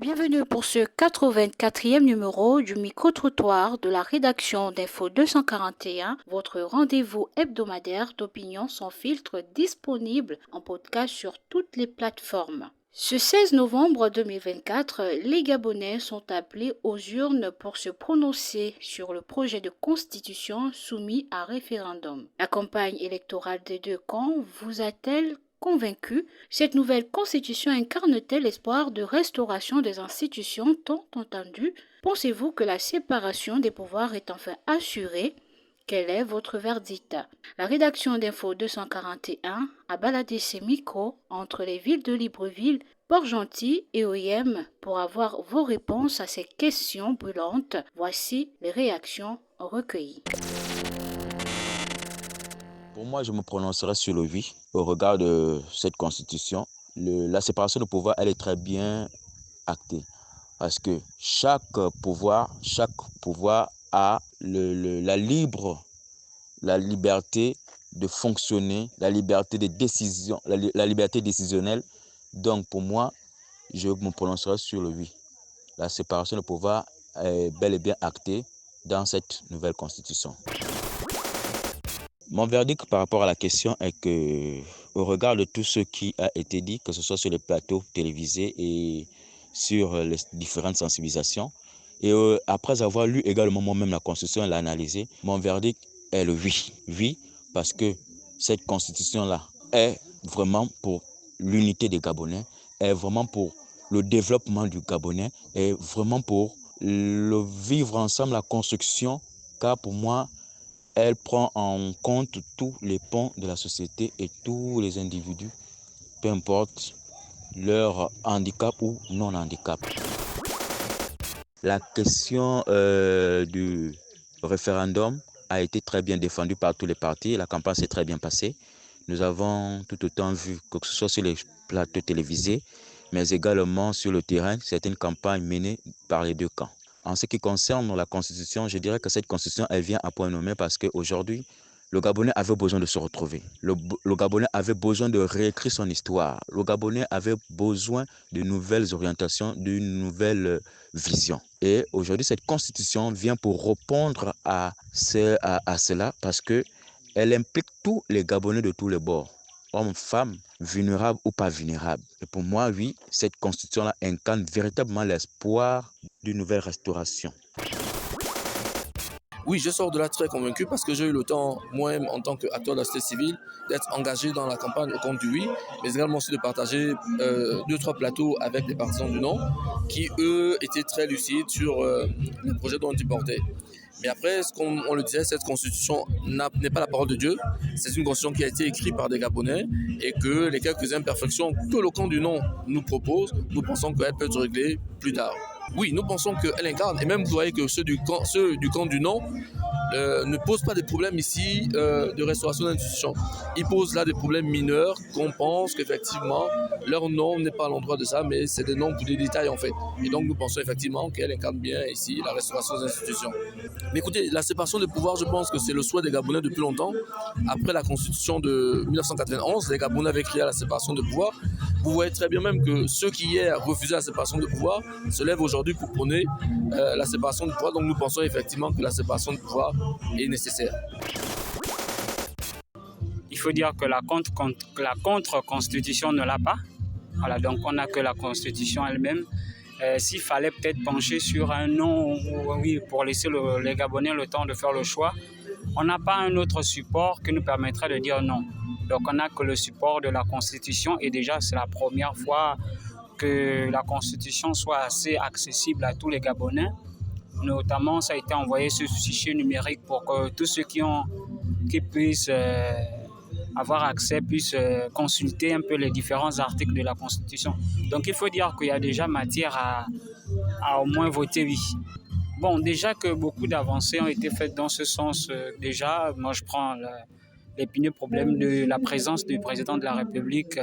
Bienvenue pour ce 84e numéro du micro-trottoir de la rédaction d'Info 241, votre rendez-vous hebdomadaire d'opinion sans filtre disponible en podcast sur toutes les plateformes. Ce 16 novembre 2024, les Gabonais sont appelés aux urnes pour se prononcer sur le projet de constitution soumis à référendum. La campagne électorale des deux camps vous a-t-elle convaincu? Cette nouvelle constitution incarne-t-elle l'espoir de restauration des institutions tant entendues? Pensez-vous que la séparation des pouvoirs est enfin assurée? Quel est votre verdict? La rédaction d'Info 241 a baladé ses micros entre les villes de Libreville, Port-Gentil et Oyem pour avoir vos réponses à ces questions brûlantes. Voici les réactions recueillies. Pour moi, je me prononcerai sur le oui au regard de cette constitution. La séparation de pouvoir, elle est très bien actée parce que chaque pouvoir a la liberté de fonctionner, la liberté de décision, la liberté décisionnelle. Donc pour moi, je me prononcerai sur le oui. La séparation de pouvoir est bel et bien actée dans cette nouvelle constitution. Mon verdict par rapport à la question est que, au regard de tout ce qui a été dit, que ce soit sur les plateaux télévisés et sur les différentes sensibilisations, et après avoir lu également moi-même la Constitution et l'analyser, mon verdict est le oui. Oui, parce que cette Constitution-là est vraiment pour l'unité des Gabonais, est vraiment pour le développement du Gabonais, est vraiment pour le vivre ensemble, la construction, car pour moi, elle prend en compte tous les pans de la société et tous les individus, peu importe leur handicap ou non-handicap. La question du référendum a été très bien défendue par tous les partis. La campagne s'est très bien passée. Nous avons tout autant vu, que ce soit sur les plateaux télévisés, mais également sur le terrain, certaines campagnes menées par les deux camps. En ce qui concerne la Constitution, je dirais que cette Constitution, elle vient à point nommé parce qu'aujourd'hui, le Gabonais avait besoin de se retrouver. Le Gabonais avait besoin de réécrire son histoire. Le Gabonais avait besoin de nouvelles orientations, d'une nouvelle vision. Et aujourd'hui, cette Constitution vient pour répondre à cela parce qu'elle implique tous les Gabonais de tous les bords, hommes, femmes, vulnérables ou pas vulnérables. Et pour moi, oui, cette Constitution-là incarne véritablement l'espoir d'une nouvelle restauration. Oui, je sors de là très convaincu parce que j'ai eu le temps, moi-même, en tant qu'acteur de la société civile, d'être engagé dans la campagne au compte du oui, mais également aussi de partager 2-3 plateaux avec des partisans du non qui, eux, étaient très lucides sur le projet dont ils portaient. Mais après, comme on le disait, cette constitution n'est pas la parole de Dieu. C'est une constitution qui a été écrite par des Gabonais et que les quelques imperfections que le camp du non nous propose, nous pensons qu'elles peuvent être réglées plus tard. Oui, nous pensons qu'elle incarne, et même vous voyez que ceux du camp du non ne posent pas des problèmes ici de restauration d'institutions. Ils posent là des problèmes mineurs qu'on pense qu'effectivement leur nom n'est pas à l'endroit de ça, mais c'est des noms pour des détails en fait. Et donc nous pensons effectivement qu'elle incarne bien ici la restauration des institutions. Mais écoutez, la séparation des pouvoirs, je pense que c'est le souhait des Gabonais depuis longtemps. Après la constitution de 1991, les Gabonais avaient créé la séparation des pouvoirs. Vous voyez très bien même que ceux qui hier refusaient la séparation des pouvoirs se lèvent aujourd'hui pour prôner la séparation des pouvoirs. Donc nous pensons effectivement que la séparation des pouvoirs est nécessaire. Il faut dire que la contre-constitution ne l'a pas. Voilà, donc on n'a que la constitution elle-même. S'il fallait peut-être pencher sur un non, oui, pour laisser les Gabonais le temps de faire le choix, on n'a pas un autre support qui nous permettrait de dire non. Donc on n'a que le support de la Constitution et déjà c'est la première fois que la Constitution soit assez accessible à tous les Gabonais. Notamment, ça a été envoyé sur ce fichier numérique pour que tous ceux qui puissent avoir accès puissent consulter un peu les différents articles de la Constitution. Donc il faut dire qu'il y a déjà matière à au moins voter oui. Bon, déjà que beaucoup d'avancées ont été faites dans ce sens, déjà, moi je prends l'épineux problème de la présence du président de la République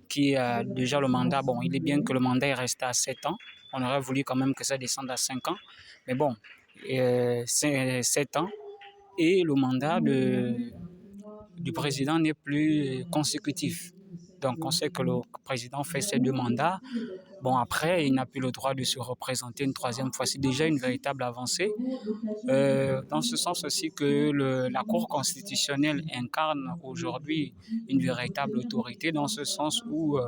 qui a déjà le mandat. Bon, il est bien que le mandat est resté à 7 ans. On aurait voulu quand même que ça descende à 5 ans. Mais bon, c'est 7 ans. Et le mandat du président n'est plus consécutif. Donc on sait que le président fait ses 2 mandats. Bon, après, il n'a plus le droit de se représenter une 3e fois. C'est déjà une véritable avancée. Dans ce sens aussi que la Cour constitutionnelle incarne aujourd'hui une véritable autorité, dans ce sens où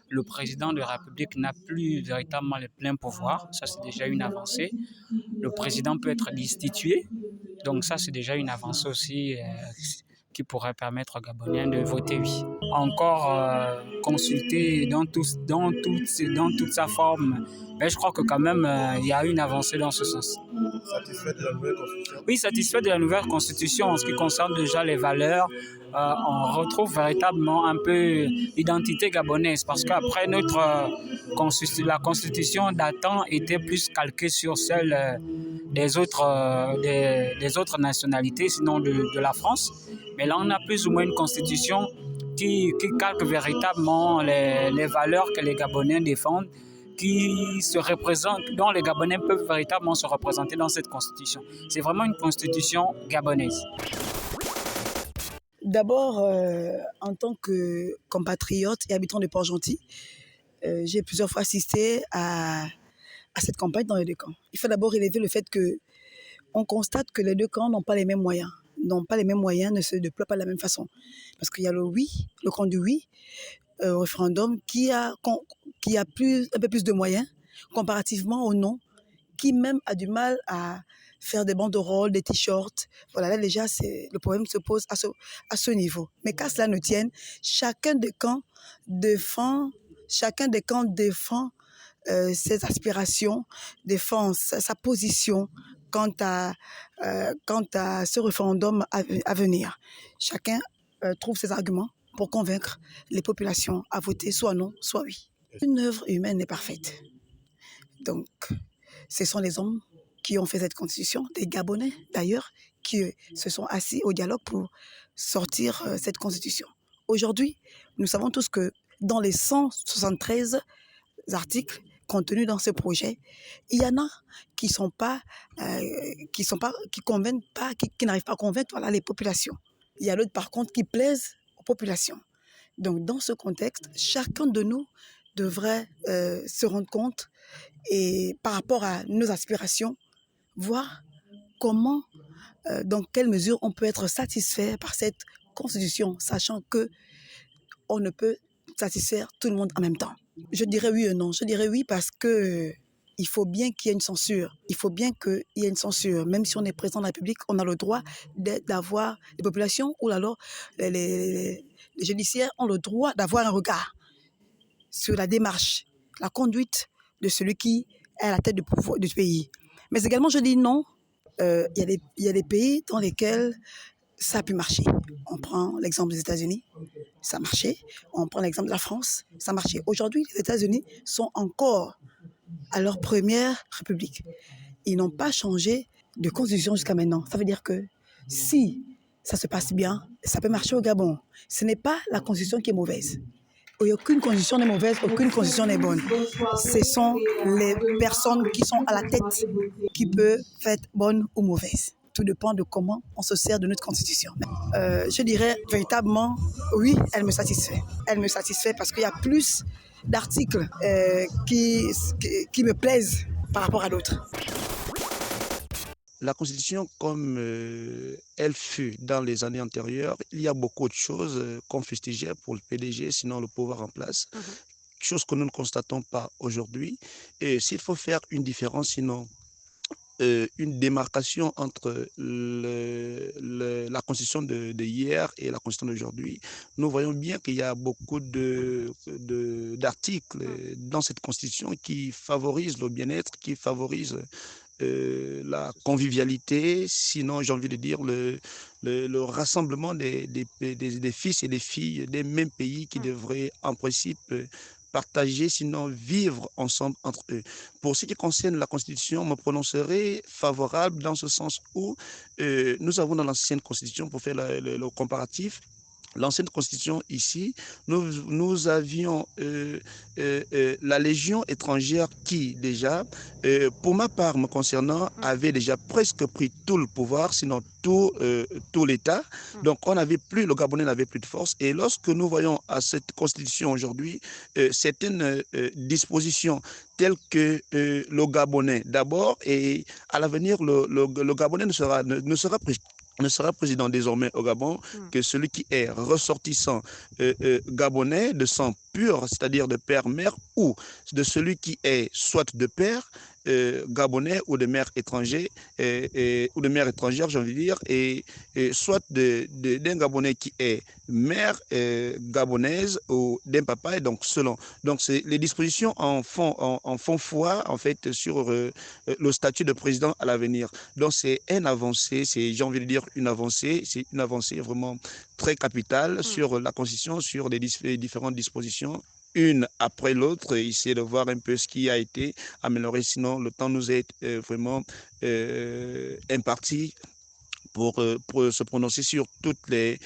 le président de la République n'a plus véritablement les pleins pouvoirs. Ça, c'est déjà une avancée. Le président peut être destitué. Donc ça, c'est déjà une avancée aussi qui pourrait permettre aux Gabonais de voter oui. Encore consulter dans toute sa forme, mais je crois que quand même, il y a une avancée dans ce sens. Satisfait de la nouvelle constitution? Oui, satisfait de la nouvelle constitution en ce qui concerne déjà les valeurs. On retrouve véritablement un peu l'identité gabonaise parce qu'après la constitution datant était plus calquée sur celle des autres nationalités, sinon de la France. Mais là, on a plus ou moins une constitution qui calque véritablement les valeurs que les Gabonais défendent, qui se représentent, dont les Gabonais peuvent véritablement se représenter dans cette constitution. C'est vraiment une constitution gabonaise. D'abord, en tant que compatriote et habitant de Port-Gentil, j'ai plusieurs fois assisté à cette campagne dans les 2 camps. Il faut d'abord relever le fait qu'on constate que les 2 camps n'ont pas les mêmes moyens, ne se déploient pas de la même façon. Parce qu'il y a le camp du oui, au référendum, qui a un peu plus de moyens comparativement au non, qui même a du mal à faire des banderoles, des t-shirts. Voilà, là déjà, le problème se pose à ce niveau. Mais qu'à cela ne tienne, chacun des camps défend ses aspirations, défend sa position quant à ce référendum à venir. Chacun trouve ses arguments pour convaincre les populations à voter soit non, soit oui. Une œuvre humaine est parfaite. Donc, ce sont les hommes qui ont fait cette constitution, des Gabonais d'ailleurs, qui se sont assis au dialogue pour sortir cette constitution. Aujourd'hui, nous savons tous que dans les 173 articles contenus dans ce projet, il y en a qui convainquent pas, qui n'arrivent pas à convaincre les populations. Il y a d'autres par contre qui plaisent aux populations. Donc dans ce contexte, chacun de nous devrait se rendre compte et par rapport à nos aspirations, voir comment, dans quelle mesure on peut être satisfait par cette constitution, sachant que on ne peut satisfaire tout le monde en même temps. Je dirais oui et non. Je dirais oui parce que il faut bien qu'il y ait une censure. Il faut bien qu'il y ait une censure. Même si on est président de la République, on a le droit d'avoir les populations ou alors les judiciaires ont le droit d'avoir un regard sur la démarche, la conduite de celui qui est à la tête du pays. Mais également, je dis non. Il y a des pays dans lesquels ça a pu marcher. On prend l'exemple des États-Unis, ça a marché. On prend l'exemple de la France, ça a marché. Aujourd'hui, les États-Unis sont encore à leur première république. Ils n'ont pas changé de constitution jusqu'à maintenant. Ça veut dire que si ça se passe bien, ça peut marcher au Gabon. Ce n'est pas la constitution qui est mauvaise. Aucune constitution n'est mauvaise, aucune constitution n'est bonne. Ce sont les personnes qui sont à la tête qui peuvent être bonnes ou mauvaises. Tout dépend de comment on se sert de notre constitution. Je dirais véritablement, oui, elle me satisfait. Elle me satisfait parce qu'il y a plus d'articles qui me plaisent par rapport à d'autres. La Constitution, comme elle fut dans les années antérieures, il y a beaucoup de choses qu'on fustigeait pour le PDG, sinon le pouvoir en place. Chose que nous ne constatons pas aujourd'hui. Et s'il faut faire une différence, sinon une démarcation entre la Constitution de hier et la Constitution d'aujourd'hui, nous voyons bien qu'il y a beaucoup d'articles dans cette Constitution qui favorisent le bien-être, qui favorisent la convivialité, sinon j'ai envie de dire le rassemblement des fils et des filles des mêmes pays qui devraient en principe partager, sinon vivre ensemble entre eux. Pour ce qui concerne la Constitution, me prononcerai favorable dans ce sens où nous avons dans l'ancienne Constitution, pour faire le comparatif, l'ancienne constitution ici, nous avions la Légion étrangère qui déjà, pour ma part me concernant, avait déjà presque pris tout le pouvoir, sinon tout l'État. Donc le Gabonais n'avait plus de force. Et lorsque nous voyons à cette constitution aujourd'hui certaines dispositions telles que le Gabonais d'abord, et à l'avenir, le Gabonais ne sera président désormais au Gabon que celui qui est ressortissant gabonais de sang pur, c'est-à-dire de père-mère, ou de celui qui est soit de père gabonais ou de mère étranger, ou de mère étrangère, j'ai envie de dire, et soit d'un Gabonais qui est mère gabonaise ou d'un papa, et donc selon. Donc les dispositions en font foi en fait sur le statut de président à l'avenir. Donc c'est une avancée, j'ai envie de dire c'est une avancée vraiment très capitale sur la Constitution, sur les différentes dispositions une après l'autre, essayer de voir un peu ce qui a été amélioré. Sinon, le temps nous est vraiment imparti pour se prononcer sur tous les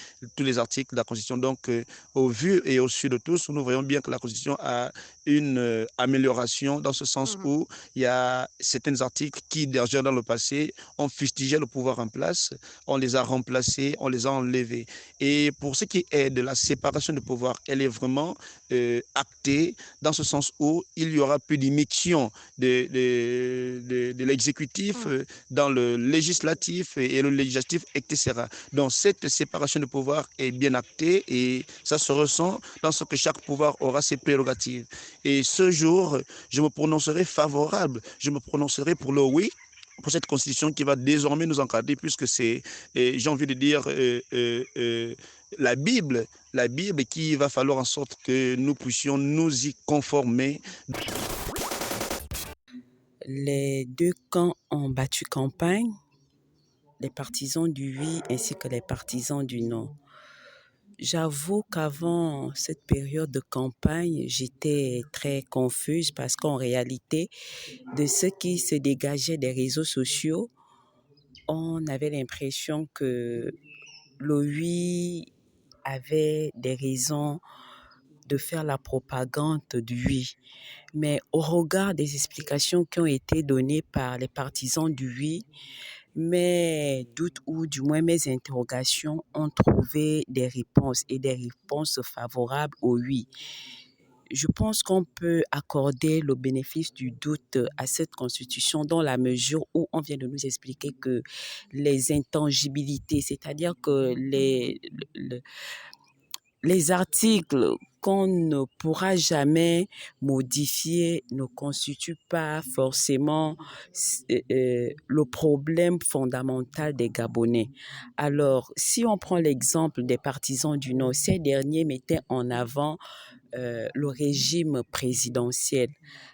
articles de la Constitution. Donc, au vu et au su de tous, nous voyons bien que la Constitution a une amélioration dans ce sens où il y a certains articles qui, déjà dans le passé, ont fustigé le pouvoir en place, on les a remplacés, on les a enlevés. Et pour ce qui est de la séparation de pouvoir, elle est vraiment actée dans ce sens où il y aura plus d'immixtion de l'exécutif dans le législatif et le législatif, etc. Donc cette séparation de pouvoir est bien actée et ça se ressent dans ce que chaque pouvoir aura ses prérogatives. Et ce jour, je me prononcerai favorable, je me prononcerai pour le oui, pour cette constitution qui va désormais nous encadrer, puisque c'est, j'ai envie de dire, la Bible qui va falloir en sorte que nous puissions nous y conformer. Les deux camps ont battu campagne, les partisans du oui ainsi que les partisans du non. J'avoue qu'avant cette période de campagne, j'étais très confuse parce qu'en réalité, de ce qui se dégageait des réseaux sociaux, on avait l'impression que le oui avait des raisons de faire la propagande du oui. Mais au regard des explications qui ont été données par les partisans du oui, mes doutes ou du moins mes interrogations ont trouvé des réponses et des réponses favorables au oui. Je pense qu'on peut accorder le bénéfice du doute à cette constitution dans la mesure où on vient de nous expliquer que les intangibilités, c'est-à-dire que les articles qu'on ne pourra jamais modifier ne constituent pas forcément le problème fondamental des Gabonais. Alors, si on prend l'exemple des partisans du Nord, ces derniers mettaient en avant le régime présidentiel,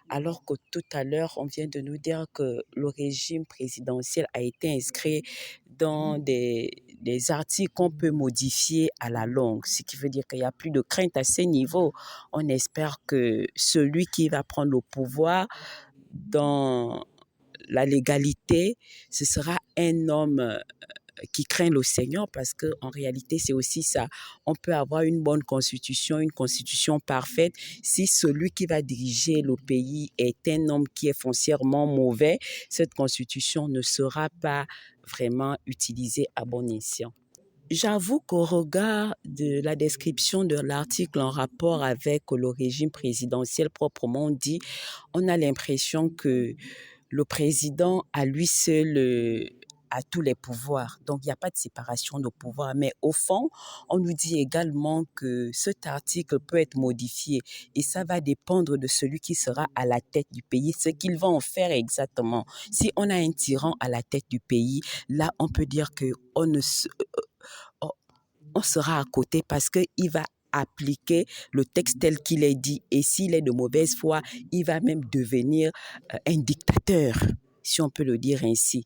alors que tout à l'heure, on vient de nous dire que le régime présidentiel a été inscrit dans des articles qu'on peut modifier à la longue, ce qui veut dire qu'il n'y a plus de crainte à ce niveau. On espère que celui qui va prendre le pouvoir dans la légalité, ce sera un homme qui craint le Seigneur, parce qu'en réalité, c'est aussi ça. On peut avoir une bonne constitution, une constitution parfaite. Si celui qui va diriger le pays est un homme qui est foncièrement mauvais, cette constitution ne sera pas vraiment utilisée à bon escient. J'avoue qu'au regard de la description de l'article en rapport avec le régime présidentiel proprement dit, on a l'impression que le président à lui seul a tous les pouvoirs. Donc, il n'y a pas de séparation de pouvoir. Mais au fond, on nous dit également que cet article peut être modifié et ça va dépendre de celui qui sera à la tête du pays, ce qu'il va en faire exactement. Si on a un tyran à la tête du pays, là, on peut dire qu'on on sera à côté parce qu'il va appliquer le texte tel qu'il est dit. Et s'il est de mauvaise foi, il va même devenir un dictateur, si on peut le dire ainsi.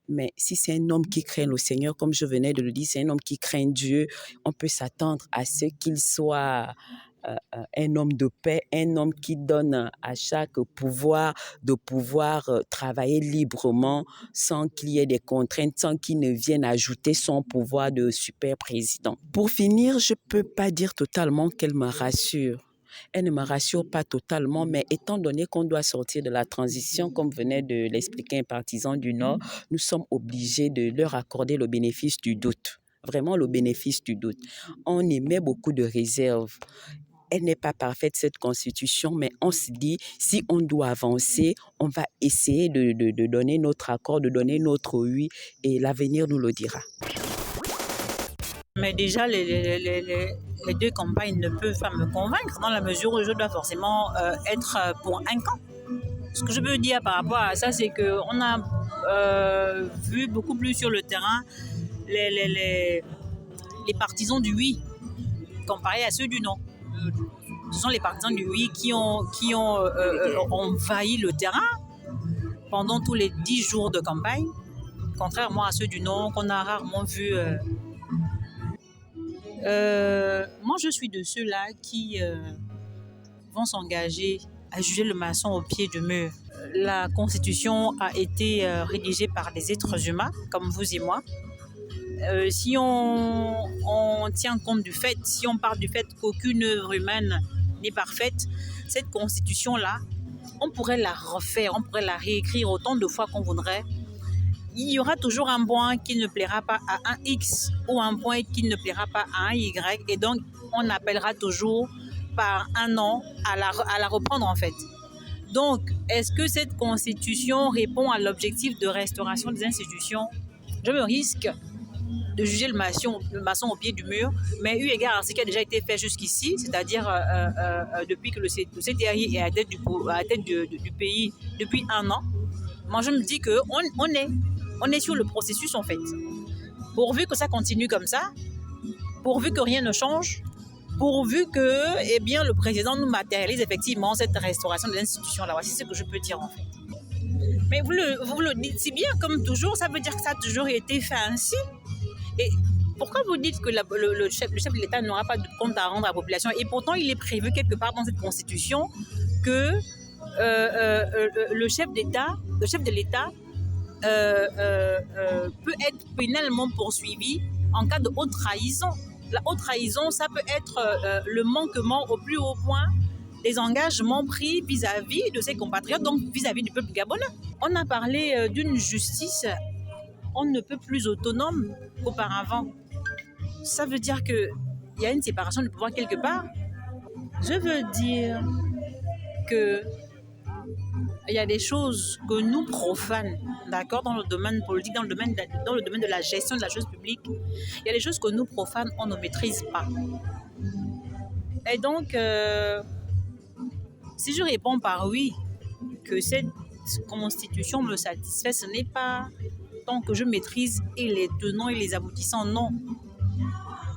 Mais si c'est un homme qui craint le Seigneur, comme je venais de le dire, c'est un homme qui craint Dieu, on peut s'attendre à ce qu'il soit un homme de paix, un homme qui donne à chaque pouvoir de pouvoir travailler librement sans qu'il y ait des contraintes, sans qu'il ne vienne ajouter son pouvoir de super président. Pour finir, je ne peux pas dire totalement qu'elle me rassure. Elle ne me rassure pas totalement, mais étant donné qu'on doit sortir de la transition, comme venait de l'expliquer un partisan du Nord, nous sommes obligés de leur accorder le bénéfice du doute. Vraiment le bénéfice du doute. On émet beaucoup de réserves. Elle n'est pas parfaite, cette constitution, mais on se dit, si on doit avancer, on va essayer de donner notre accord, de donner notre oui, et l'avenir nous le dira. Mais déjà, les deux campagnes ne peuvent pas me convaincre dans la mesure où je dois forcément être pour un camp. Ce que je peux dire par rapport à ça, c'est qu'on a vu beaucoup plus sur le terrain les partisans du oui comparé à ceux du non. Ce sont les partisans du oui qui ont envahi le terrain pendant tous les 10 jours de campagne, contrairement à ceux du non qu'on a rarement vu. Moi, je suis de ceux-là qui vont s'engager à juger le maçon au pied du mur. La Constitution a été rédigée par des êtres humains, comme vous et moi. Si on tient compte du fait, si on part du fait qu'aucune œuvre humaine n'est parfaite, cette Constitution-là, on pourrait la refaire, on pourrait la réécrire autant de fois qu'on voudrait. Il y aura toujours un point qui ne plaira pas à un X ou un point qui ne plaira pas à un Y, et donc on appellera toujours par un nom à la reprendre en fait. Donc, est-ce que cette Constitution répond à l'objectif de restauration des institutions? Je me risque de juger le maçon au pied du mur, mais eu égard à ce qui a déjà été fait jusqu'ici, c'est-à-dire depuis que le CTRI est à la tête du pays depuis 1 an, moi je me dis qu'on est sur le processus en fait. Pourvu que ça continue comme ça, pourvu que rien ne change, pourvu que le président nous matérialise effectivement cette restauration de l'institution là. Voici ce que je peux dire en fait. Mais vous le dites si bien, comme toujours, ça veut dire que ça a toujours été fait ainsi. Et pourquoi vous dites que le chef de l'État n'aura pas de compte à rendre à la population? Et pourtant, il est prévu quelque part dans cette Constitution que le chef de l'État peut être pénalement poursuivi en cas de haute trahison. La haute trahison, ça peut être le manquement au plus haut point des engagements pris vis-à-vis de ses compatriotes, donc vis-à-vis du peuple gabonais. On a parlé d'une justice on ne peut plus autonome qu'auparavant. Ça veut dire qu'il y a une séparation du pouvoir quelque part. Je veux dire qu'il y a des choses que nous profanes, d'accord, dans le domaine politique, dans le domaine de la gestion de la chose publique, il y a des choses que nous profanes, on ne maîtrise pas. Et donc, si je réponds par oui, que cette constitution me satisfait, ce n'est pas tant que je maîtrise et les tenants et les aboutissants, non.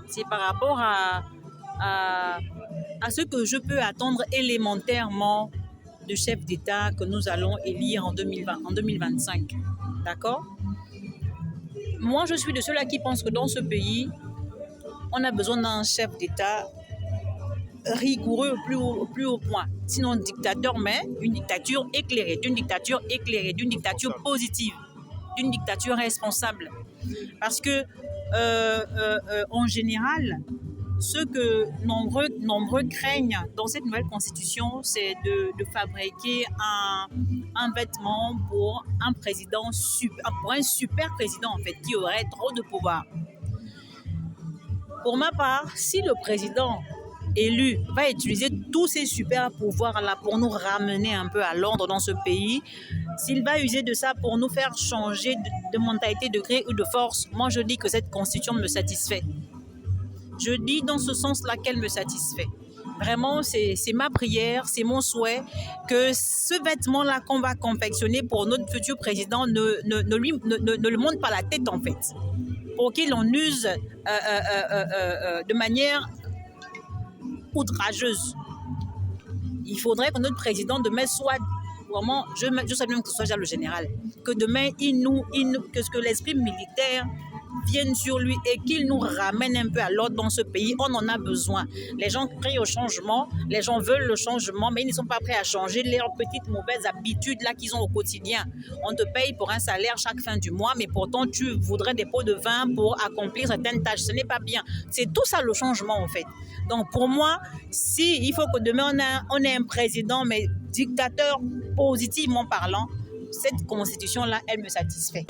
C'est par rapport à ce que je peux attendre élémentairement de chef d'État que nous allons élire en 2025. D'accord? Moi, je suis de ceux-là qui pensent que dans ce pays, on a besoin d'un chef d'État rigoureux au plus haut point. Sinon, dictateur, mais une dictature éclairée, d'une dictature positive, d'une dictature responsable. Parce que, en général, ce que nombreux craignent dans cette nouvelle constitution, c'est de fabriquer un vêtement pour un président, pour un super président en fait, qui aurait trop de pouvoir. Pour ma part, si le président élu va utiliser tous ces super pouvoirs-là pour nous ramener un peu à l'ordre dans ce pays, s'il va user de ça pour nous faire changer de mentalité, de gré ou de force, moi je dis que cette constitution me satisfait. Je dis dans ce sens-là qu'elle me satisfait. Vraiment, c'est ma prière, c'est mon souhait que ce vêtement-là qu'on va confectionner pour notre futur président ne le monte pas la tête en fait, pour qu'il en use de manière outrageuse. Il faudrait que notre président demain soit vraiment, je sais même que ce soit déjà le général, que demain que l'esprit militaire vienne sur lui et qu'il nous ramène un peu à l'ordre dans ce pays. On en a besoin. Les gens crient au changement, les gens veulent le changement, mais ils ne sont pas prêts à changer leurs petites mauvaises habitudes là qu'ils ont au quotidien. On te paye pour un salaire chaque fin du mois, mais pourtant tu voudrais des pots de vin pour accomplir certaines tâches. Ce n'est pas bien. C'est tout ça le changement en fait. Donc pour moi, si il faut que demain on ait un président, mais dictateur positivement parlant, cette constitution-là, elle me satisfait.